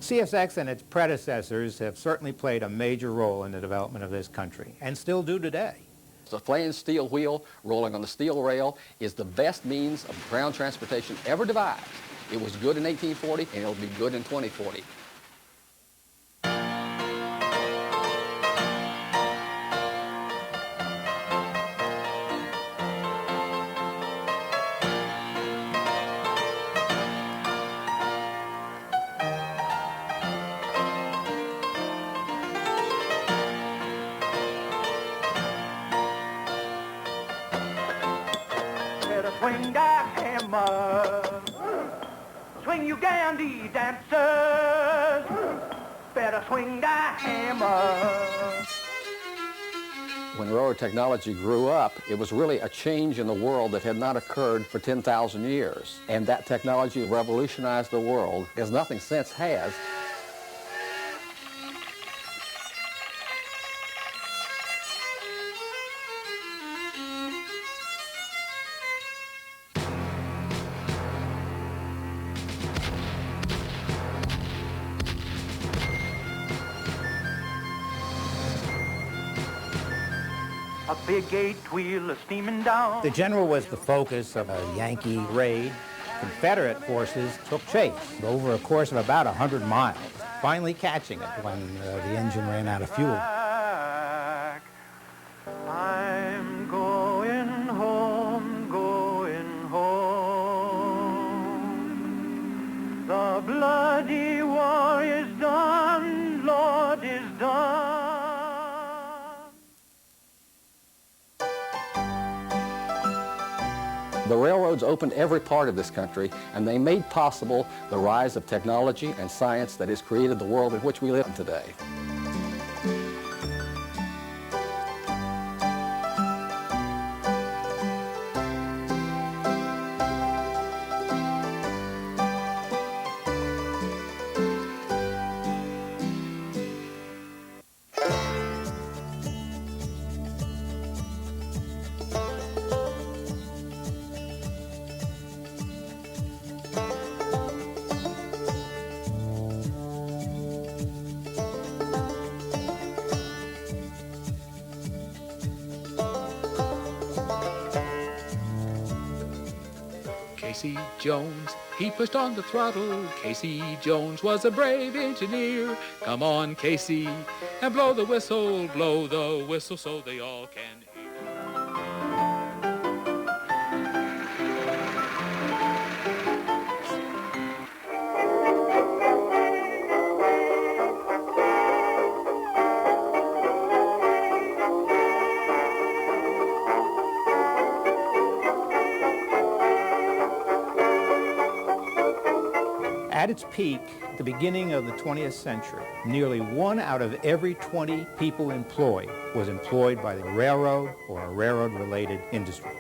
CSX and its predecessors have certainly played a major role in the development of this country, and still do today. The flange steel wheel rolling on the steel rail is the best means of ground transportation ever devised. It was good in 1840, and it'll be good in 2040. Swing that hammer, swing you dandy dancers, better swing that hammer. When railroad technology grew up, it was really a change in the world that had not occurred for 10,000 years. And that technology revolutionized the world as nothing since has. A big eight-wheeler steaming down. The general was the focus of a Yankee raid. Confederate forces took chase over a course of about 100 miles, finally catching it when the engine ran out of fuel. I'm going home, going home. The bloody war is done, Lord, is done. The railroads opened every part of this country, and they made possible the rise of technology and science that has created the world in which we live in today. Casey Jones, he pushed on the throttle. Casey Jones was a brave engineer. Come on, Casey, and blow the whistle so they all can hear. At its peak, at the beginning of the 20th century, nearly 1 out of every 20 people employed was employed by the railroad or a railroad-related industry.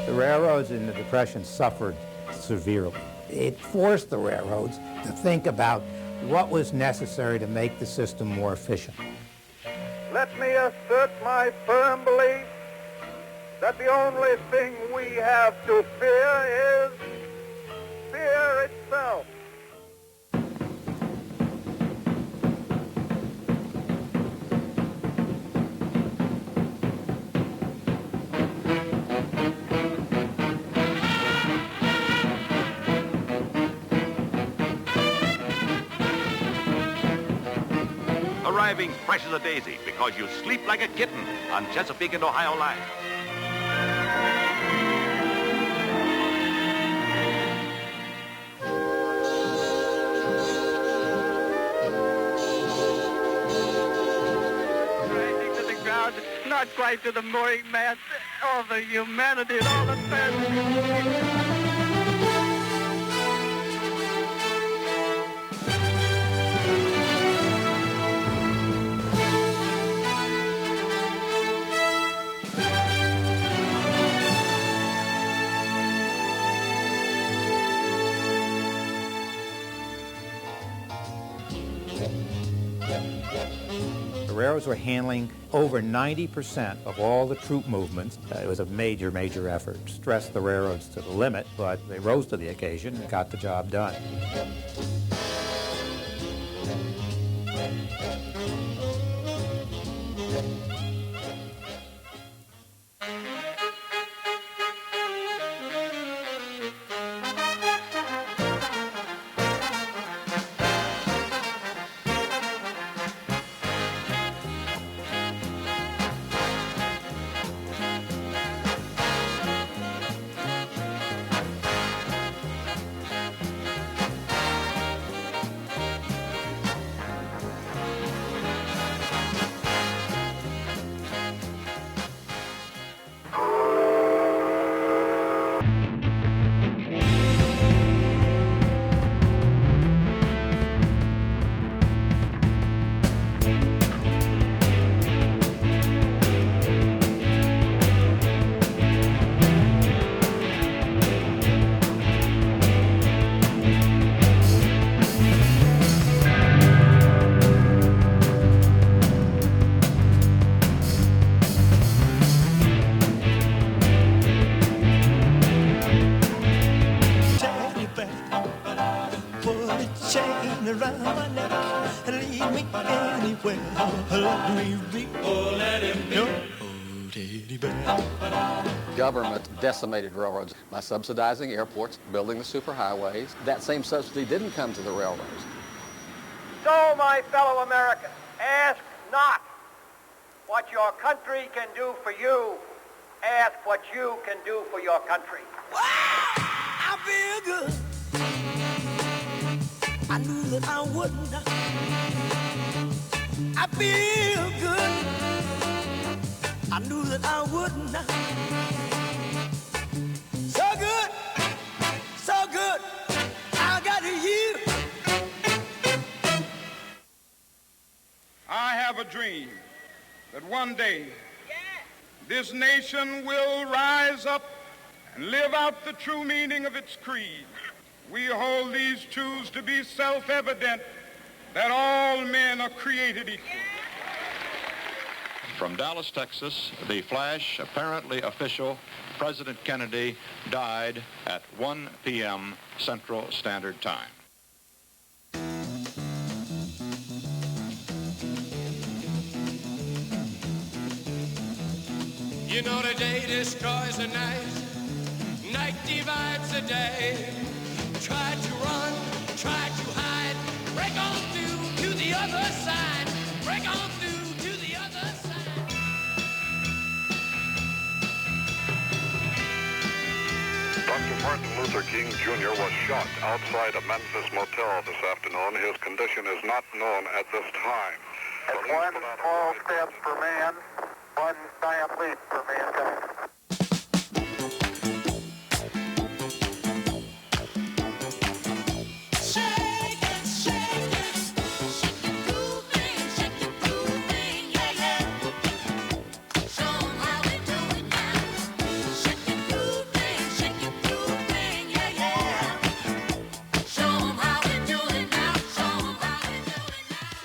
The railroads in the Depression suffered severely. It forced the railroads to think about what was necessary to make the system more efficient. Let me assert my firm belief that the only thing we have to fear is fear itself. driving fresh as a daisy because you sleep like a kitten on Chesapeake and Ohio line. Rising to the ground, not quite to the mooring mast. All the humanity and all the family. The railroads were handling over 90% of all the troop movements. It was a major, major effort. Stressed the railroads to the limit, but they rose to the occasion and got the job done. Government decimated railroads by subsidizing airports, building the superhighways. That same subsidy didn't come to the railroads. So, my fellow Americans, ask not what your country can do for you. Ask what you can do for your country. Wow, I feel good. I knew that I wouldn't. I feel good. I knew that I wouldn't. So good, so good. I got you. I have a dream that one day this nation will rise up and live out the true meaning of its creed. We hold these truths to be self-evident, that all men are created equal. From Dallas, Texas, the flash, apparently official, President Kennedy died at 1 p.m. Central Standard Time. You know the day destroys the night, night divides the day. Try to run, try to hide, break on through to the other side, break on through to the other side. Dr. Martin Luther King Jr. was shot outside a Memphis motel this afternoon. His condition is not known at this time. One small step for man, one giant leap for mankind.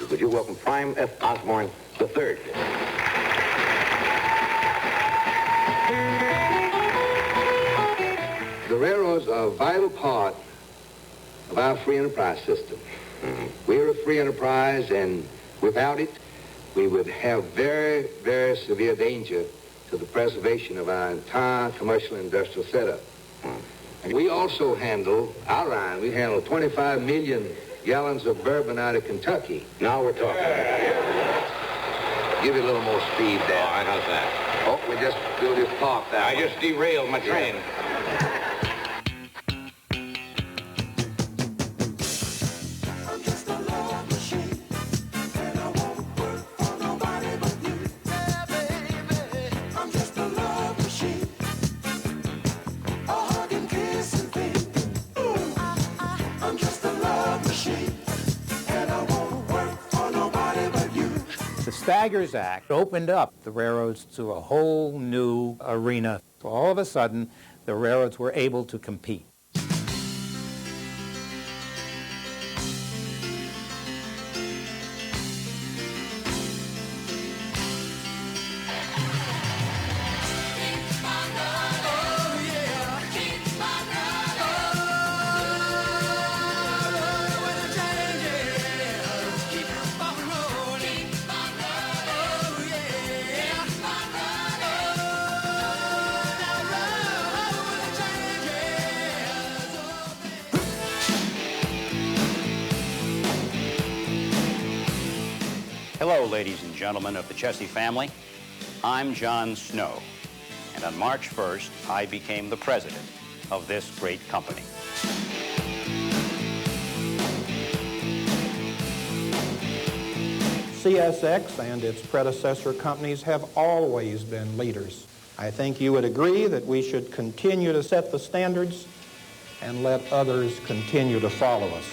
Would you welcome Prime F. Osborne III? The railroads are a vital part of our free enterprise system. We're a free enterprise, and without it, we would have very, very severe danger to the preservation of our entire commercial and industrial setup. And we also handle, our line, we handle 25 million gallons of bourbon out of Kentucky. Now we're talking. Give it a little more speed there. All right, how's that? Oh, we'll just park that. I just derailed my train. The Staggers Act opened up the railroads to a whole new arena. So all of a sudden, the railroads were able to compete. Hello, ladies and gentlemen of the Chessie family. I'm John Snow, and on March 1st, I became the president of this great company. CSX and its predecessor companies have always been leaders. I think you would agree that we should continue to set the standards and let others continue to follow us.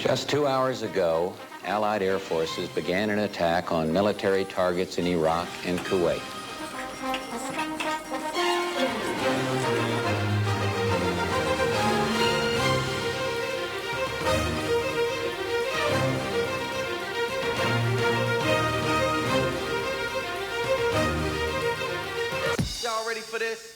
Just 2 hours ago, Allied air forces began an attack on military targets in Iraq and Kuwait. Y'all ready for this?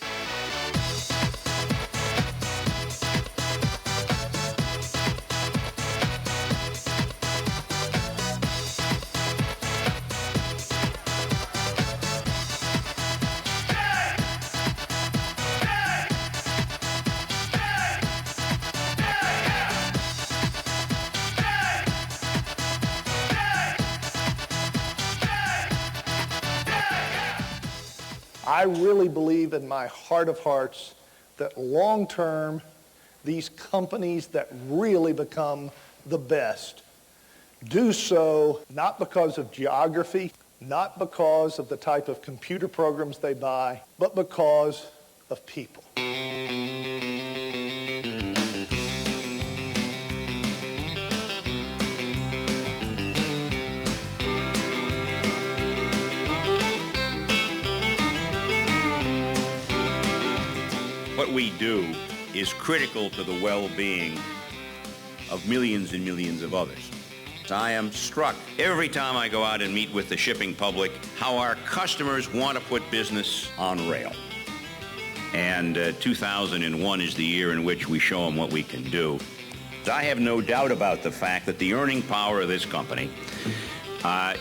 I really believe in my heart of hearts that long-term, these companies that really become the best do so not because of geography, not because of the type of computer programs they buy, but because of people. What we do is critical to the well-being of millions and millions of others. I am struck every time I go out and meet with the shipping public how our customers want to put business on rail. And 2001 is the year in which we show them what we can do. I have no doubt about the fact that the earning power of this company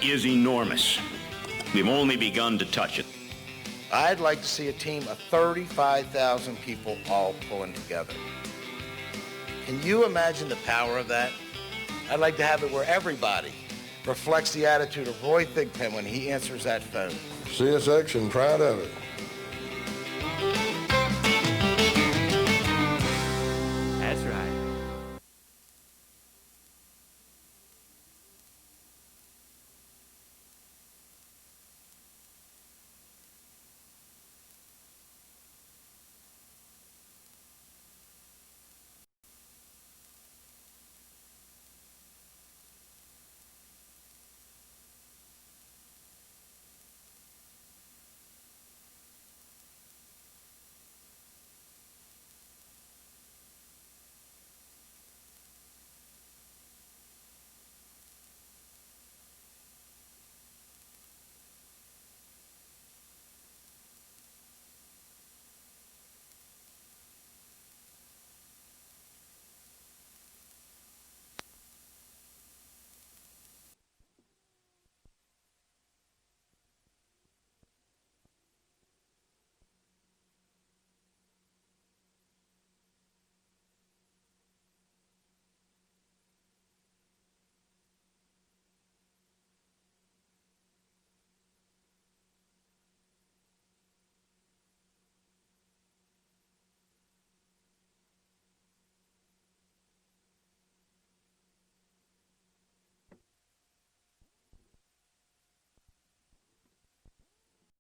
is enormous. We've only begun to touch it. I'd like to see a team of 35,000 people all pulling together. Can you imagine the power of that? I'd like to have it where everybody reflects the attitude of Roy Thigpen when he answers that phone. CSX and proud of it.